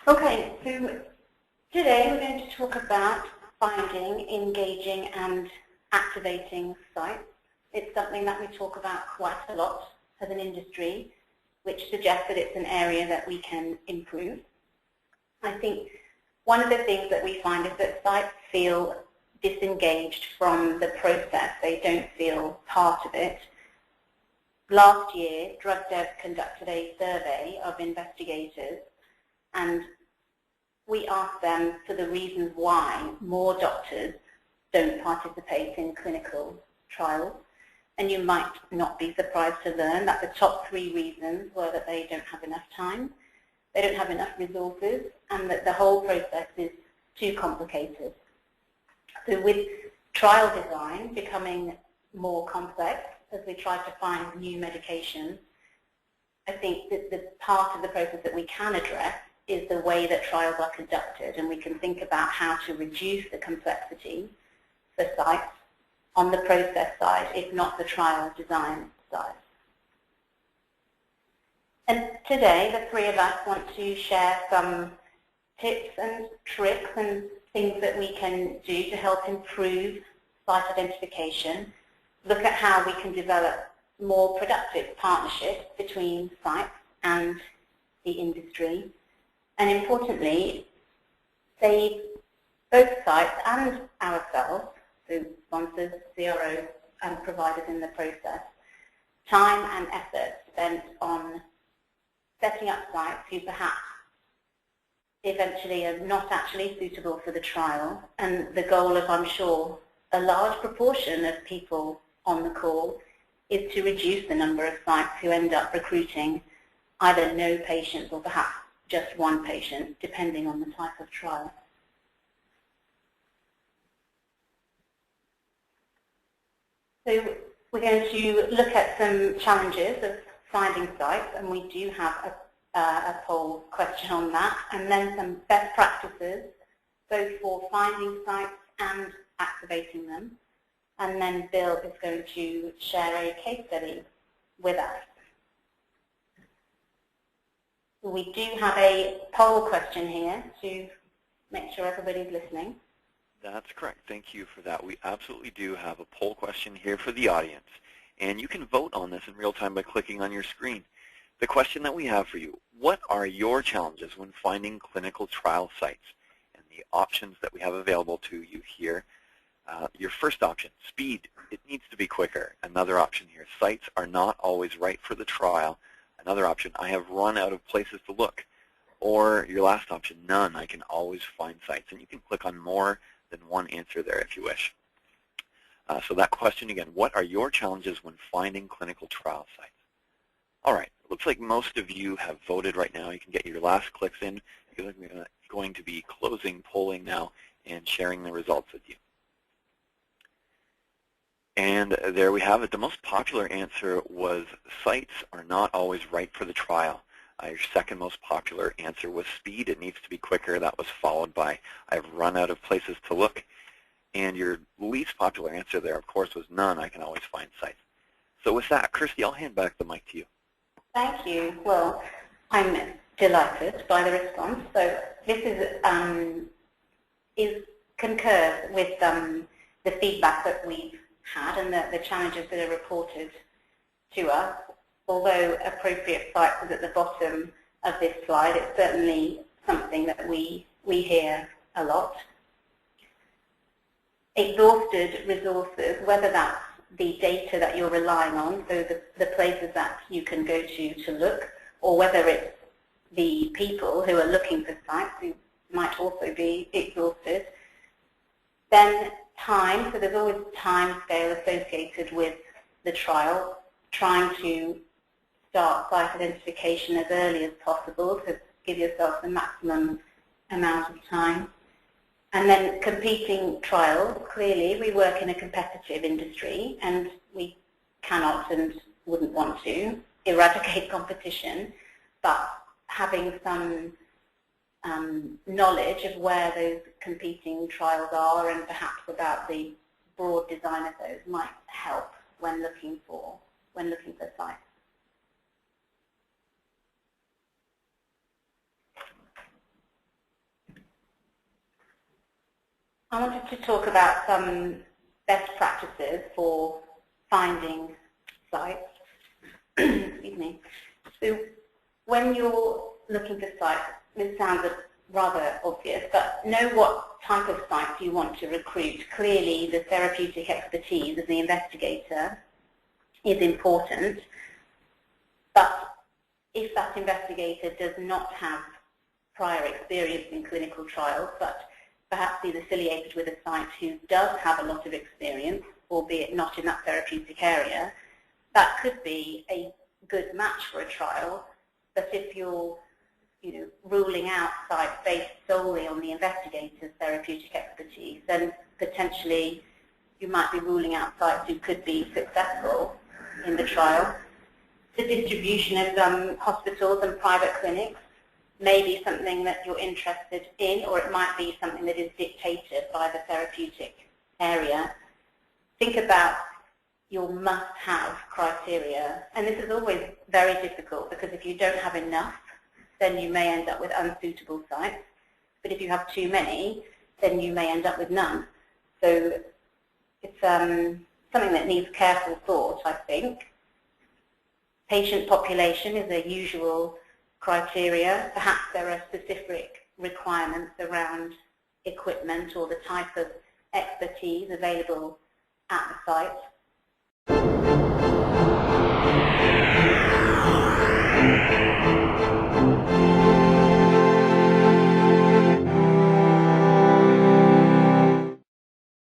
Okay, so today we're going to talk about finding, engaging and activating sites. It's something that we talk about quite a lot as an industry, which suggests that it's an area that we can improve. I think one of the things that we find is that sites feel disengaged from the process. They don't feel part of it. Last year, DrugDev conducted a survey of investigators, and we asked them for the reasons why more doctors don't participate in clinical trials. And you might not be surprised to learn that the top 3 reasons were that they don't have enough time, they don't have enough resources, and that the whole process is too complicated. So with trial design becoming more complex as we try to find new medications, I think that the part of the process that we can address is the way that trials are conducted, and we can think about how to reduce the complexity for sites on the process side, if not the trial design side. And today, the 3 of us want to share some tips and tricks and things that we can do to help improve site identification, look at how we can develop more productive partnerships between sites and the industry, and importantly, save both sites and ourselves, so sponsors, CROs, and providers in the process, time and effort spent on setting up sites who perhaps eventually are not actually suitable for the trial. And the goal of, I'm sure, a large proportion of people on the call is to reduce the number of sites who end up recruiting either no patients or perhaps just 1 patient, depending on the type of trial. So we're going to look at some challenges of finding sites, and we do have a poll question on that, and then some best practices, both for finding sites and activating them. And then Bill is going to share a case study with us. We do have a poll question here to make sure everybody's listening. That's correct. Thank you for that. We absolutely do have a poll question here for the audience, and you can vote on this in real time by clicking on your screen. The question that we have for you: what are your challenges when finding clinical trial sites? And the options that we have available to you here. Your first option, speed. It needs to be quicker. Another option here, sites are not always right for the trial. Another option, I have run out of places to look. Or your last option, none, I can always find sites. And you can click on more than one answer there if you wish. So that question again, what are your challenges when finding clinical trial sites? All right, it looks like most of you have voted right now. You can get your last clicks in because I'm going to be closing polling now and sharing the results with you. And there we have it. The most popular answer was sites are not always right for the trial. Your second most popular answer was speed. It needs to be quicker. That was followed by I've run out of places to look. And your least popular answer there, of course, was none. I can always find sites. So with that, Kirsty, I'll hand back the mic to you. Thank you. Well, I'm delighted by the response. So this concurs with the feedback that we've had and the challenges that are reported to us. Although appropriate sites is at the bottom of this slide, it's certainly something that we hear a lot. Exhausted resources, whether that's the data that you're relying on, so the places that you can go to look, or whether it's the people who are looking for sites who might also be exhausted. Then time, so there's always time scale associated with the trial, trying to start site identification as early as possible to give yourself the maximum amount of time. And then competing trials, clearly we work in a competitive industry and we cannot and wouldn't want to eradicate competition, but having some knowledge of where those competing trials are and perhaps about the broad design of those might help when looking for sites. I wanted to talk about some best practices for finding sites. Excuse me. So when you're looking for sites, this sounds rather obvious, but know what type of sites you want to recruit. Clearly, the therapeutic expertise of the investigator is important, but if that investigator does not have prior experience in clinical trials, but perhaps is affiliated with a site who does have a lot of experience, albeit not in that therapeutic area, that could be a good match for a trial. But if you're ruling out sites based solely on the investigator's therapeutic expertise, then potentially you might be ruling out sites who could be successful in the trial. The distribution of hospitals and private clinics may be something that you're interested in, or it might be something that is dictated by the therapeutic area. Think about your must-have criteria, and this is always very difficult because if you don't have enough, then you may end up with unsuitable sites, but if you have too many, then you may end up with none. So it's something that needs careful thought, I think. Patient population is a usual criteria. Perhaps there are specific requirements around equipment or the type of expertise available at the site.